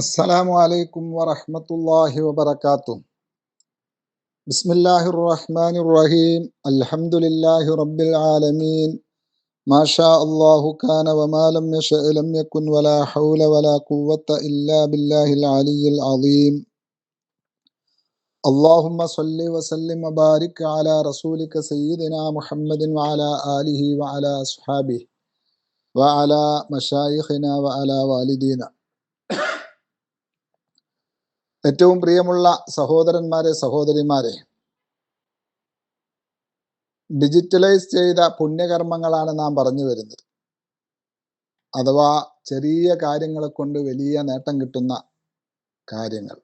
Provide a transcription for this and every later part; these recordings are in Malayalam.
അസ്സലാമു അലൈക്കും വറഹ്മത്തുള്ളാഹി വബറകാതുഹു. ബിസ്മില്ലാഹിർ റഹ്മാനിർ റഹീം. അൽഹംദുലില്ലാഹി റബ്ബിൽ ആലമീൻ. മാഷാ അല്ലാഹു കാന വമാ ലം യശഅ ലം യകുൻ വലാ ഹൗല വലാ ഖുവ്വത ഇല്ലാ ബില്ലാഹിൽ അലിയ്യിൽ അളീം. അല്ലാഹുമ്മ സ്വല്ലി വസല്ലിം വബാരിക് അലാ റസൂലിക സയ്യിദിനാ മുഹമ്മദിൻ വഅലാ ആലിഹി വഅലാ അസ്ഹാബിഹി വഅലാ മശായിഖിനാ വഅലാ വാലിദീന. ഏറ്റവും പ്രിയമുള്ള സഹോദരന്മാരെ, സഹോദരിമാരെ, ഡിജിറ്റലൈസ് ചെയ്ത പുണ്യകർമ്മങ്ങളാണ് നാം പറഞ്ഞു വരുന്നത്. അഥവാ ചെറിയ കാര്യങ്ങളെ കൊണ്ട് വലിയ നേട്ടം കിട്ടുന്ന കാര്യങ്ങൾ.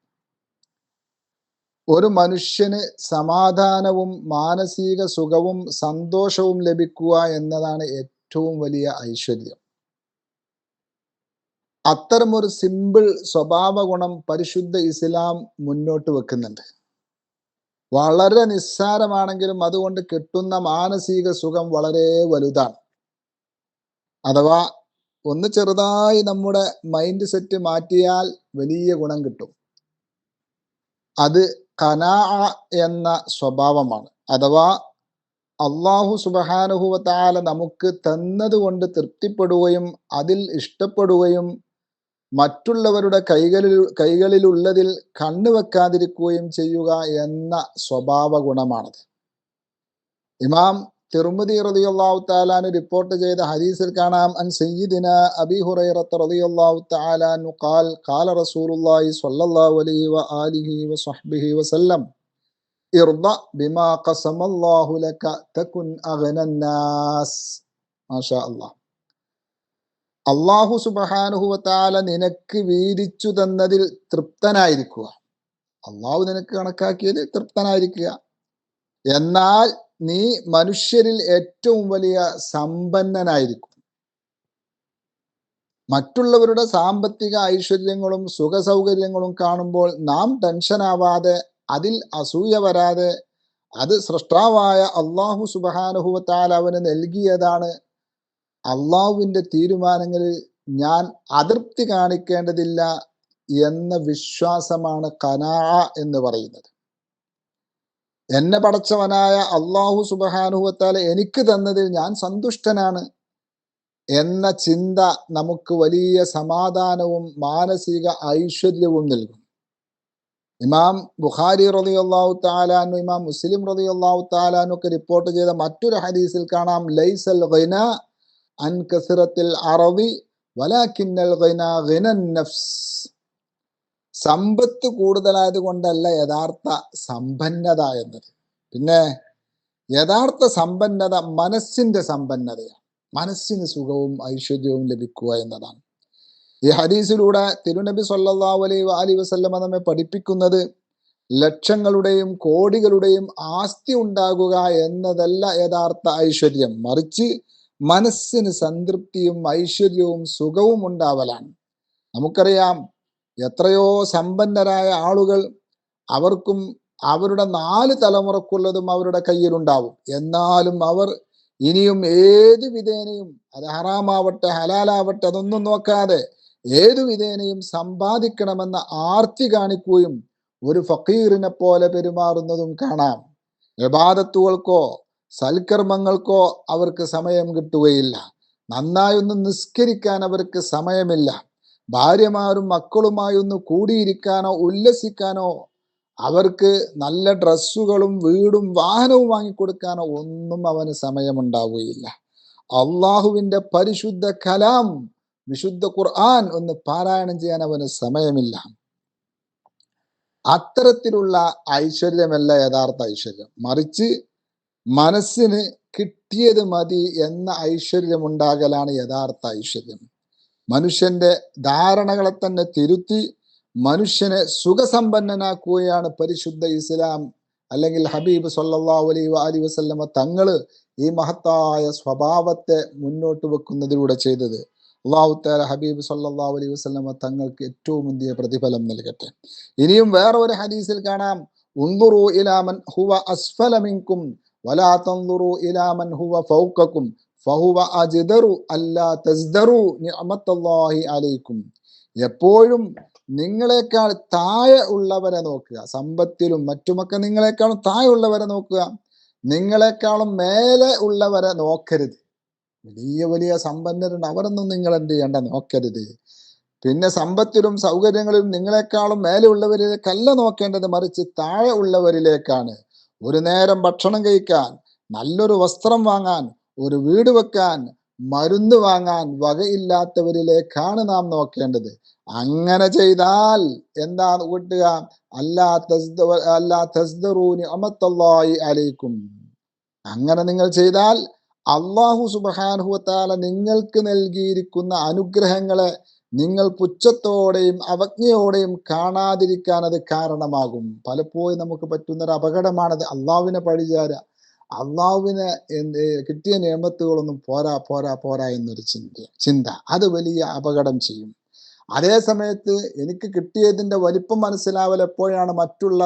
ഒരു മനുഷ്യന് സമാധാനവും മാനസിക സുഖവും സന്തോഷവും ലഭിക്കുക എന്നതാണ് ഏറ്റവും വലിയ ഐശ്വര്യം. അത്തരമൊരു സിമ്പിൾ സ്വഭാവ ഗുണം പരിശുദ്ധ ഇസ്ലാം മുന്നോട്ട് വെക്കുന്നുണ്ട്. വളരെ നിസ്സാരമാണെങ്കിലും അതുകൊണ്ട് കിട്ടുന്ന മാനസിക സുഖം വളരെ വലുതാണ്. അഥവാ ഒന്ന് ചെറുതായി നമ്മുടെ മൈൻഡ് സെറ്റ് മാറ്റിയാൽ വലിയ ഗുണം കിട്ടും. അത് ഖനാഅ എന്ന സ്വഭാവമാണ്. അഥവാ അല്ലാഹു സുബ്ഹാനഹു വ തആല നമുക്ക് തന്നതുകൊണ്ട് തൃപ്തിപ്പെടുകയും അതിൽ ഇഷ്ടപ്പെടുകയും മറ്റുള്ളവരുടെ കൈകളിലുള്ളതിൽ കണ്ണുവെക്കാതിരിക്കുകയും ചെയ്യുക എന്ന സ്വഭാവ ഗുണമാണത്. ഇമാം തിർമിദി റളിയല്ലാഹു തആല അൻഹു റിപ്പോർട്ട് ചെയ്ത ഹദീസിൽ കാണാം, അൻ സയ്യിദിനാ അബീ ഹുറൈറ റളിയല്ലാഹു തആല അൻഹു ഖാൽ ഖാല റസൂലുള്ളാഹി സ്വല്ലല്ലാഹു അലൈഹി വആലിഹി വസഹ്ബിഹി വസല്ലം ഇർദ ബിമാ ഖസമല്ലാഹു ലക തകുൻ അഗ്നൻ നാസ്. മാഷാ അല്ലാഹ്. അല്ലാഹു സുബ്ഹാനഹു വ തആല നിനക്ക് വീതിച്ചു തന്നതിൽ തൃപ്തനായിരിക്കുക. അല്ലാഹു നിനക്ക് കണക്കാക്കിയതിൽ തൃപ്തനായിരിക്കുക. എന്നാൽ നീ മനുഷ്യരിൽ ഏറ്റവും വലിയ സമ്പന്നനായിരിക്കും. മറ്റുള്ളവരുടെ സാമ്പത്തിക ഐശ്വര്യങ്ങളും സുഖ സൗകര്യങ്ങളും കാണുമ്പോൾ നാം ടെൻഷനാവാതെ, അതിൽ അസൂയ വരാതെ, അത് സൃഷ്ടാവായ അല്ലാഹു സുബ്ഹാനഹു വ തആല അവന് നൽകിയതാണ്, അള്ളാഹുവിൻ്റെ തീരുമാനങ്ങളിൽ ഞാൻ അതൃപ്തി കാണിക്കേണ്ടതില്ല എന്ന വിശ്വാസമാണ് ഖനാഅ എന്ന് പറയുന്നത്. എന്നെ പടച്ചവനായ അല്ലാഹു സുബ്ഹാനഹു വ തആല എനിക്ക് തന്നതിൽ ഞാൻ സന്തുഷ്ടനാണ് എന്ന ചിന്ത നമുക്ക് വലിയ സമാധാനവും മാനസിക ഐശ്വര്യവും നൽകും. ഇമാം ബുഖാരി റളിയല്ലാഹു തആല അൻഹു, ഇമാം മുസ്ലിം റളിയല്ലാഹു തആല അൻഹു ഒക്കെ റിപ്പോർട്ട് ചെയ്ത മറ്റൊരു ഹദീസിൽ കാണാം, ലൈസൽ ഗിനാ അൻ കസറത്തിൽ അറദി വലാകിന്നൽ ഗിനാ ഗിനൻ നഫ്സ്. സമ്പത്ത് കൂടുതലായത് കൊണ്ടല്ല യഥാർത്ഥ സമ്പന്നത എന്നത്. പിന്നെ യഥാർത്ഥ സമ്പന്നത മനസ്സിന്റെ സമ്പന്നതയാണ്. മനസ്സിന് സുഖവും ഐശ്വര്യവും ലഭിക്കുക എന്നതാണ്. ഈ ഹദീസിലൂടെ തിരുനബി സ്വല്ലല്ലാഹു അലൈഹി വസല്ലമ നമ്മെ പഠിപ്പിക്കുന്നത് ലക്ഷങ്ങളുടെയും കോടികളുടെയും ആസ്തി ഉണ്ടാകുക എന്നതല്ല യഥാർത്ഥ ഐശ്വര്യം, മറിച്ച് മനസ്സിന് സംതൃപ്തിയും ഐശ്വര്യവും സുഖവും ഉണ്ടാവലാണ്. നമുക്കറിയാം, എത്രയോ സമ്പന്നരായ ആളുകൾ അവർക്കും അവരുടെ 4 തലമുറക്കുള്ളതും അവരുടെ കയ്യിലുണ്ടാവും. എന്നാലും അവർ ഇനിയും ഏത് വിധേനയും, അത് ഹറാമാവട്ടെ ഹലാലാവട്ടെ അതൊന്നും നോക്കാതെ ഏതു വിധേനയും സമ്പാദിക്കണമെന്ന ആർത്തി കാണിക്കുകയും ഒരു ഫക്കീറിനെ പോലെ പെരുമാറുന്നതും കാണാം. ഇബാദത്തുകൾക്കോ സൽക്കർമ്മങ്ങൾക്കോ അവർക്ക് സമയം കിട്ടുകയില്ല. നന്നായൊന്ന് നിസ്കരിക്കാൻ അവർക്ക് സമയമില്ല. ഭാര്യമാരും മക്കളുമായൊന്ന് കൂടിയിരിക്കാനോ ഉല്ലസിക്കാനോ, അവർക്ക് നല്ല ഡ്രസ്സുകളും വീടും വാഹനവും വാങ്ങിക്കൊടുക്കാനോ ഒന്നും അവന് സമയമുണ്ടാവുകയില്ല. അള്ളാഹുവിൻ്റെ പരിശുദ്ധ കലാം, വിശുദ്ധ ഖുർആൻ ഒന്ന് പാരായണം ചെയ്യാൻ അവന് സമയമില്ല. അത്തരത്തിലുള്ള ഐശ്വര്യമല്ല യഥാർത്ഥ ഐശ്വര്യം, മറിച്ച് മനസ്സിന് കിട്ടിയത് മതി എന്ന ഐശ്വര്യമുണ്ടാകലാണ് യഥാർത്ഥ ഐശ്വര്യം. മനുഷ്യന്റെ ധാരണകളെ തന്നെ തിരുത്തി മനുഷ്യനെ സുഖസമ്പന്നനാക്കുകയാണ് പരിശുദ്ധ ഇസ്ലാം, അല്ലെങ്കിൽ ഹബീബ് സ്വല്ലല്ലാഹു അലൈഹി വസല്ലമ തങ്ങള് ഈ മഹത്തായ സ്വഭാവത്തെ മുന്നോട്ട് വെക്കുന്നതിലൂടെ ചെയ്തത്. അല്ലാഹു തആല ഹബീബ് സ്വല്ലല്ലാഹു അലൈഹി വസല്ലമ തങ്ങൾക്ക് ഏറ്റവും വലിയ പ്രതിഫലം നൽകട്ടെ. ഇനിയും വേറെ ഒരു ഹദീസിൽ കാണാം, ഉൻദുറു ഇലാ മൻ ഹുവ അസ്ഫല മിൻകും വലാ തൻദുറു ഇലാ മൻ ഹുവ ഫൗഖകും ഫഹുവ അജ്ദറു അല്ലാ തസ്ദറു നിഅമത്തല്ലാഹി അലൈക്കും. എപ്പോഴും നിങ്ങളെക്കാൾ താഴെ ഉള്ളവരെ നോക്കുക. സമ്പത്തിലും മറ്റുമൊക്കെ നിങ്ങളെക്കാളും താഴെ ഉള്ളവരെ നോക്കുക, നിങ്ങളെക്കാളും മേലെ ഉള്ളവരെ നോക്കരുത്. വലിയ വലിയ സമ്പന്നരുണ്ട്, അവരൊന്നും നിങ്ങൾ എന്ത് ചെയ്യേണ്ട, നോക്കരുത്. പിന്നെ സമ്പത്തിലും സൗകര്യങ്ങളിലും നിങ്ങളെക്കാളും മേലെ ഉള്ളവരിലേക്കല്ല നോക്കേണ്ടത്, മറിച്ച് താഴെ ഉള്ളവരിലേക്കാണ്. ഒരു നേരം ഭക്ഷണം കഴിക്കാൻ, നല്ലൊരു വസ്ത്രം വാങ്ങാൻ, ഒരു വീട് വെക്കാൻ, മരുന്ന് വാങ്ങാൻ വകയില്ലാത്തവരിലേക്കാണ് നാം നോക്കേണ്ടത്. അങ്ങനെ ചെയ്താൽ എന്താ കൂട്ടുക? അല്ലാ തസ്ദറൂനി അമത്തല്ലാഹി അലൈക്കും. അങ്ങനെ നിങ്ങൾ ചെയ്താൽ അള്ളാഹു സുബ്ഹാനഹു വതആല നിങ്ങൾക്ക് നൽകിയിരിക്കുന്ന അനുഗ്രഹങ്ങളെ നിങ്ങൾ പുച്ഛത്തോടെയും അവജ്ഞയോടെയും കാണാതിരിക്കാൻ അത് കാരണമാകും. പലപ്പോഴും നമുക്ക് പറ്റുന്നൊരു അപകടമാണത്. അള്ളാഹുവിനെ പഴിചാര, അള്ളാഹുവിനെ കിട്ടിയ നിയമത്തുകളൊന്നും പോരാ പോരാ പോരാ എന്നൊരു ചിന്ത അത് വലിയ അപകടം ചെയ്യും. അതേ സമയത്ത് എനിക്ക് കിട്ടിയതിൻ്റെ വലിപ്പം മനസ്സിലാവൽ എപ്പോഴാണ്? മറ്റുള്ള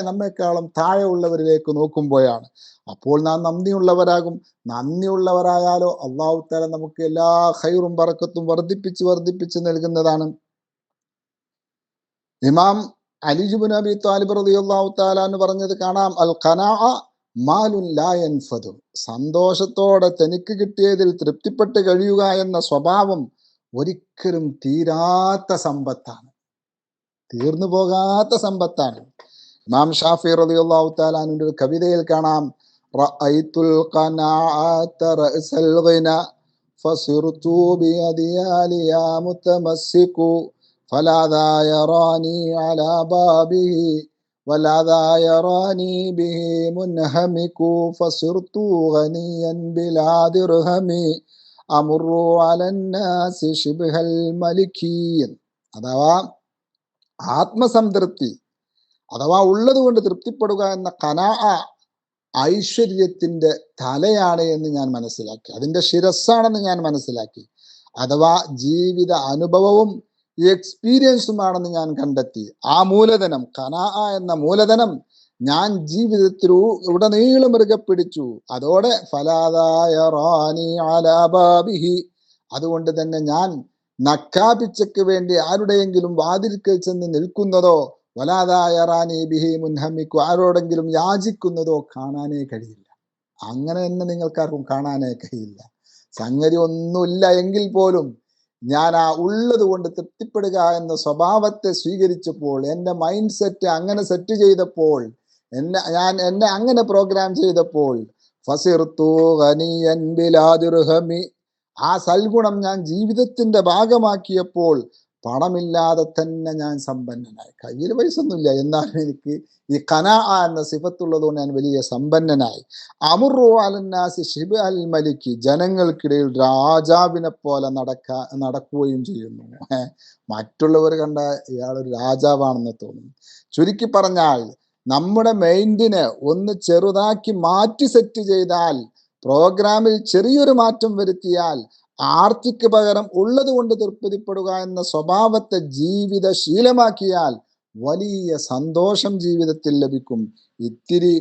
നമ്മെക്കാളും താഴെ ഉള്ളവരിലേക്ക് നോക്കുമ്പോഴാണ്. അപ്പോൾ നാം നന്ദിയുള്ളവരാകും. നന്ദിയുള്ളവരായാലോ അള്ളാഹു തആല നമുക്ക് എല്ലാ ഖൈറും ബറക്കത്തും വർദ്ധിപ്പിച്ച് നൽകുന്നതാണ്. ഇമാം അലി ഇബ്നു അബി ത്വാലിബ് റളിയല്ലാഹു തആല എന്ന് പറഞ്ഞത് കാണാം, അൽ ഖനാഅ മാലുൻ ലാ യൻഫദു. സന്തോഷത്തോടെ തനിക്ക് കിട്ടിയതിൽ തൃപ്തിപ്പെട്ട് കഴിയുക എന്ന സ്വഭാവം ഒരിക്കലും തീരാത്ത സമ്പത്താണ്, തീർന്നു പോകാത്ത സമ്പത്താണ്. ഇമാം ഷാഫി റളിയല്ലാഹു തആല അൻഹുവിന്റെ ഒരു കവിതയിൽ കാണാം, റഅയ്തുൽ ഖനാഅത റഅസൽ ഗിന ഫസിർതു ബിയദിയാലിയ മുതമസ്സികു ഫലാദാ യറാനി അലാ ബാബിഹി വലാദാ യറാനി ബിഹി മുൻഹമികു ഫസിർതു ഗനിയൻ ബിലാ ദിർഹമി അമുറു അലന്നാസി ശിബ്ഹൽ മലിക്കിയൻ. അഥവാ ആത്മസംതൃപ്തി, അഥവാ ഉള്ളത് കൊണ്ട് തൃപ്തിപ്പെടുക എന്ന ഖനാഅ ഐശ്വര്യത്തിന്റെ തലയാണ് എന്ന് ഞാൻ മനസ്സിലാക്കി, അതിൻ്റെ ശിരസ്സാണെന്ന് ഞാൻ മനസ്സിലാക്കി. അഥവാ ജീവിത അനുഭവവും എക്സ്പീരിയൻസുമാണെന്ന് ഞാൻ കണ്ടെത്തി. ആ മൂലധനം, ഖനാഅ എന്ന മൂലധനം ഞാൻ ജീവിതത്തിൽ ഉടനീളം മുറുകെ പിടിച്ചു. അതോടെ ഫലാദായ റാനി അലാ ബാബിഹി, അതുകൊണ്ട് തന്നെ ഞാൻ നക്കാപിച്ചയ്ക്ക് വേണ്ടി ആരുടെയെങ്കിലും വാതിൽക്കൽ ചെന്ന് നിൽക്കുന്നതോ വലാദായ റാനി ബിഹി മുൻഹമിക്കു, ആരോടെങ്കിലും യാചിക്കുന്നതോ കാണാനേ കഴിയില്ല. അങ്ങനെ തന്നെ നിങ്ങൾക്കാർക്കും കാണാനേ കഴിയില്ല. സംഗതി ഒന്നുമില്ല എങ്കിൽ പോലും ഞാൻ ആ ഉള്ളത് കൊണ്ട് തൃപ്തിപ്പെടുക എന്ന സ്വഭാവത്തെ സ്വീകരിച്ചപ്പോൾ, എൻ്റെ മൈൻഡ് സെറ്റ് അങ്ങനെ സെറ്റ് ചെയ്തപ്പോൾ, എന്നെ അങ്ങനെ പ്രോഗ്രാം ചെയ്തപ്പോൾ, ഫസിർതു ഗനിയൻ ബിലാ ദിർഹമി, ആ സൽഗുണം ഞാൻ ജീവിതത്തിന്റെ ഭാഗമാക്കിയപ്പോൾ പണമില്ലാതെ തന്നെ ഞാൻ സമ്പന്നനായി. കയ്യിൽ പൈസ ഒന്നുമില്ല, എന്നാലും എനിക്ക് ഈ ഖനാഅ എന്ന സിഫത്തുള്ളത് കൊണ്ട് ഞാൻ വലിയ സമ്പന്നനായി. അമുറു അലന്നാസി ശിബ് അൽ മലിക്കി, ജനങ്ങൾക്കിടയിൽ രാജാവിനെ പോലെ നടക്കുകയും ചെയ്യുന്നു. മറ്റുള്ളവർ കണ്ട ഇയാളൊരു രാജാവാണെന്ന് തോന്നും. ചുരുക്കി പറഞ്ഞാൽ നമ്മുടെ മൈൻഡിനെ ഒന്ന് ചെറുതാക്കി മാറ്റി സെറ്റ് ചെയ്താൽ, പ്രോഗ്രാമിൽ ചെറിയൊരു മാറ്റം വരുത്തിയാൽ, ആർത്തിക്ക് പകരം ഉള്ളത് കൊണ്ട് തൃപ്തിപ്പെടുക എന്ന സ്വഭാവത്തെ ജീവിത ശീലമാക്കിയാൽ വലിയ സന്തോഷം ജീവിതത്തിൽ ലഭിക്കും. ഇത്തിരി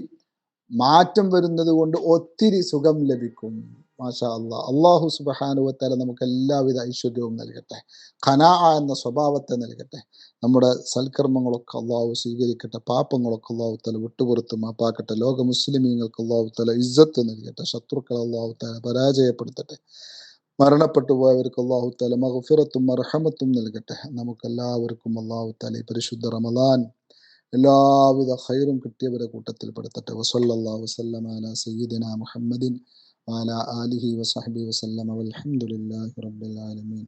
മാറ്റം വരുന്നത് കൊണ്ട് ഒത്തിരി സുഖം ലഭിക്കും. മാഷാ അല്ലാഹ്. അല്ലാഹു സുബ്ഹാനഹു വതആല നമുക്ക് എല്ലാവിധ ഐശ്വര്യവും നൽകട്ടെ, ഖനാഅ എന്ന സ്വഭാവത്തെ നൽകട്ടെ. നമ്മുടെ സൽക്കർമ്മങ്ങളൊക്കെ അള്ളാഹു സ്വീകരിക്കട്ടെ, പാപങ്ങളൊക്കെ അള്ളാഹു തആല വിട്ടുപുറത്ത് മാപ്പാക്കട്ടെ. ലോക മുസ്ലിമീങ്ങൾക്ക് അള്ളാഹു തആല ഇസ്സത്ത് നൽകട്ടെ, ശത്രുക്കളെ അള്ളാഹു തആല പരാജയപ്പെടുത്തട്ടെ. മരണപ്പെട്ടു പോയവർക്ക് അള്ളാഹു തആല മഗ്ഫിറത്തും മർഹമത്തും നൽകട്ടെ. നമുക്കെല്ലാവർക്കും അള്ളാഹു തആല ഈ പരിശുദ്ധ റമദാൻ എല്ലാവിധ ഖൈറും കിട്ടിയവരെ കൂട്ടത്തിൽ പെടുത്തട്ടെ. വസല്ലല്ലാഹു വസല്ലമ അലാ സയ്യിദിനാ മുഹമ്മദിൻ വഅലാ ആലിഹി വസഹ്ബിഹി വസല്ലമ വൽഹംദുലില്ലാഹി റബ്ബിൽ ആലമീൻ.